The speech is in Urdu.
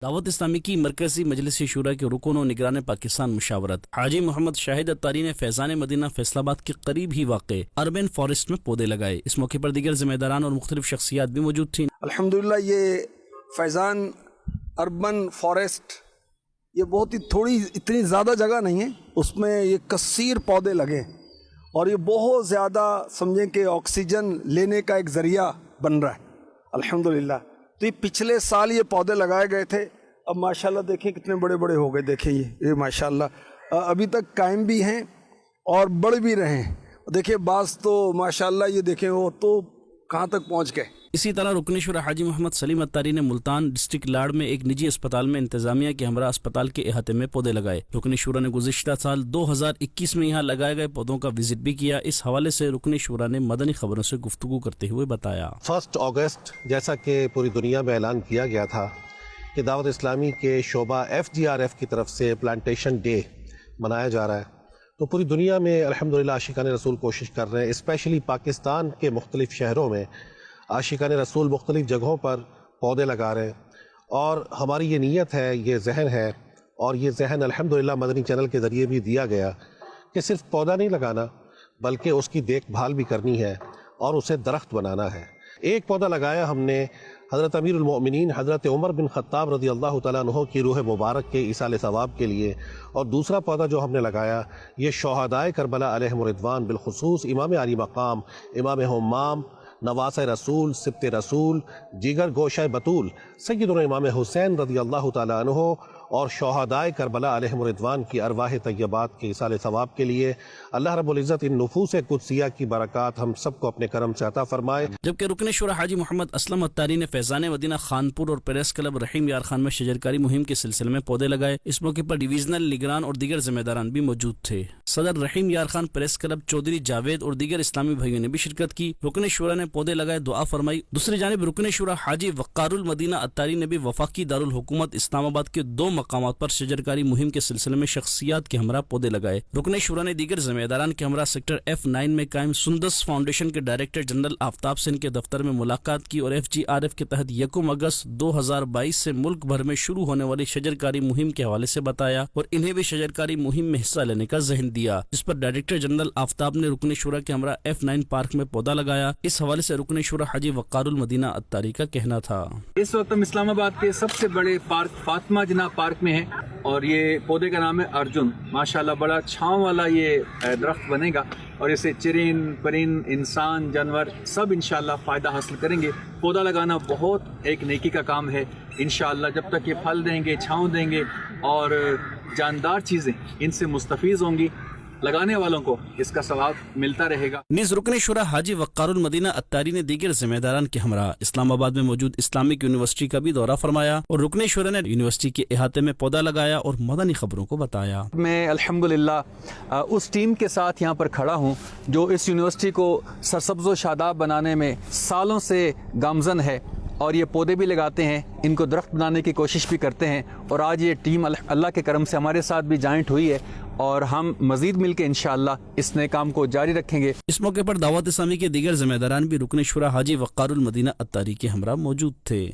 دعوت اسلامی کی مرکزی مجلس شورا کے رکن و نگران پاکستان مشاورت حاجی محمد شاہد اتاری نے فیضان مدینہ فیصل آباد کے قریب ہی واقع اربن فارسٹ میں پودے لگائے۔ اس موقع پر دیگر ذمہ داران اور مختلف شخصیات بھی موجود تھیں۔ الحمدللہ یہ فیضان اربن فارسٹ یہ بہت ہی تھوڑی اتنی زیادہ جگہ نہیں ہے، اس میں یہ کثیر پودے لگے اور یہ بہت زیادہ سمجھیں کہ آکسیجن لینے کا ایک ذریعہ بن رہا ہے الحمدللہ۔ تو یہ پچھلے سال یہ پودے لگائے گئے تھے، اب ماشاءاللہ دیکھیں کتنے بڑے بڑے ہو گئے، دیکھیں یہ ماشاءاللہ ابھی تک قائم بھی ہیں اور بڑھ بھی رہے ہیں۔ دیکھیں بعض تو ماشاءاللہ یہ دیکھیں وہ تو کہاں تک پہنچ گئے۔ اسی طرح رکن شورا حاجی محمد سلیم اتاری نے ملتان ڈسٹرکٹ لاڑ میں ایک نجی اسپتال میں انتظامیہ کے ہمراہ اسپتال کے احاطے میں پودے لگائے۔ رکن شورا نے گزشتہ سال 2021 میں یہاں لگائے گئے پودوں کا وزٹ بھی کیا۔ اس حوالے سے رکن شورا نے مدنی خبروں سے گفتگو کرتے ہوئے بتایا، 1 اگست جیسا کہ پوری دنیا میں اعلان کیا گیا تھا کہ دعوت اسلامی کے شعبہ FGRF کی طرف سے پلانٹیشن ڈے منایا جا رہا ہے، تو پوری دنیا میں الحمدللہ عاشقان رسول کوشش کر رہے ہیں، اسپیشلی پاکستان کے مختلف شہروں میں عاشقان رسول مختلف جگہوں پر پودے لگا رہے ہیں، اور ہماری یہ نیت ہے، یہ ذہن ہے، اور یہ ذہن الحمدللہ مدنی چینل کے ذریعے بھی دیا گیا کہ صرف پودا نہیں لگانا بلکہ اس کی دیکھ بھال بھی کرنی ہے اور اسے درخت بنانا ہے۔ ایک پودا لگایا ہم نے حضرت امیر المؤمنین حضرت عمر بن خطاب رضی اللہ تعالیٰ عنہ کی روح مبارک کے ایصال ثواب کے لیے، اور دوسرا پودا جو ہم نے لگایا یہ شہدائے کربلا علیہم الرضوان بالخصوص امام علی مقام، امام حمام، نواس رسول، سبت رسول، جگر گوشہ بطول سیدنا امام حسین رضی اللہ تعالیٰ عنہ اور شہدائے کربلا علیہم الرضوان کی ارواح طیبات کے ایصال ثواب کے لیے اللہ رب العزت ان نفوس قدسیہ کی برکات ہم سب کو اپنے کرم سے عطا فرمائے۔ جبکہ رکن شورا حاجی محمد اسلم اتاری نے فیضان مدینہ خانپور اور پریس کلب رحیم یار خان میں شجرکاری مہم کے سلسلے میں پودے لگائے۔ اس موقع پر ڈویژنل نگران اور دیگر ذمہ داران بھی موجود تھے۔ صدر رحیم یار خان پریس کلب چودھری جاوید اور دیگر اسلامی بھائیوں نے بھی شرکت کی۔ رکن شورا نے پودے لگائے، دعا فرمائی۔ دوسری جانب رکن شورا حاجی وقار المدینہ اتاری نے بھی وفاقی دارالحکومت اسلام آباد کے 2 مقامات پر شجرکاری مہم کے سلسلے میں شخصیات کے ہمراہ پودے لگائے۔ رکن شورا نے دیگر ذمہ داران کے ہمراہ سیکٹر F9 میں قائم سندس فاؤنڈیشن کے ڈائریکٹر جنرل آفتاب سنگھ کے دفتر میں ملاقات کی اور FGRF کے تحت 1 اگست 2022 سے ملک بھر میں شروع ہونے والی شجرکاری مہم کے حوالے سے بتایا اور انہیں بھی شجرکاری مہم میں حصہ لینے کا ذہن دیا، جس پر ڈائریکٹر جنرل آفتاب نے رکن شورا کے ہمراہ F9 پارک میں پودا لگایا۔ اس حوالے سے رکن شورا حاجی وقار المدینہ اتاری کا کہنا تھا، اس وقت ہم اسلام آباد کے سب سے بڑے پارک فاطمہ جناح پارک میں ہیں، اور یہ پودے کا نام ہے ارجن۔ ماشاءاللہ بڑا چھاؤں والا یہ درخت بنے گا اور اسے چرند پرند انسان جانور سب انشاءاللہ فائدہ حاصل کریں گے۔ پودا لگانا بہت ایک نیکی کا کام ہے، انشاءاللہ جب تک یہ پھل دیں گے، چھاؤں دیں گے اور جاندار چیزیں ان سے مستفیض ہوں گی، لگانے والوں کو اس کا ثواب ملتا رہے گا۔ نیز رکن شورا حاجی وقار المدینہ اتاری نے دیگر ذمہ داران کے ہمراہ اسلام آباد میں موجود اسلامک یونیورسٹی کا بھی دورہ فرمایا اور رکن شورا نے یونیورسٹی کے احاطے میں پودا لگایا اور مدنی خبروں کو بتایا۔ میں الحمدللہ اس ٹیم کے ساتھ یہاں پر کھڑا ہوں جو اس یونیورسٹی کو سرسبز و شاداب بنانے میں سالوں سے گامزن ہے، اور یہ پودے بھی لگاتے ہیں، ان کو درخت بنانے کی کوشش بھی کرتے ہیں، اور آج یہ ٹیم اللہ کے کرم سے ہمارے ساتھ بھی جوائنٹ ہوئی ہے اور ہم مزید مل کے انشاءاللہ اس نئے کام کو جاری رکھیں گے۔ اس موقع پر دعوت اسلامی کے دیگر ذمہ داران بھی رکن شورا حاجی وقار المدینہ اتاری کے ہمراہ موجود تھے۔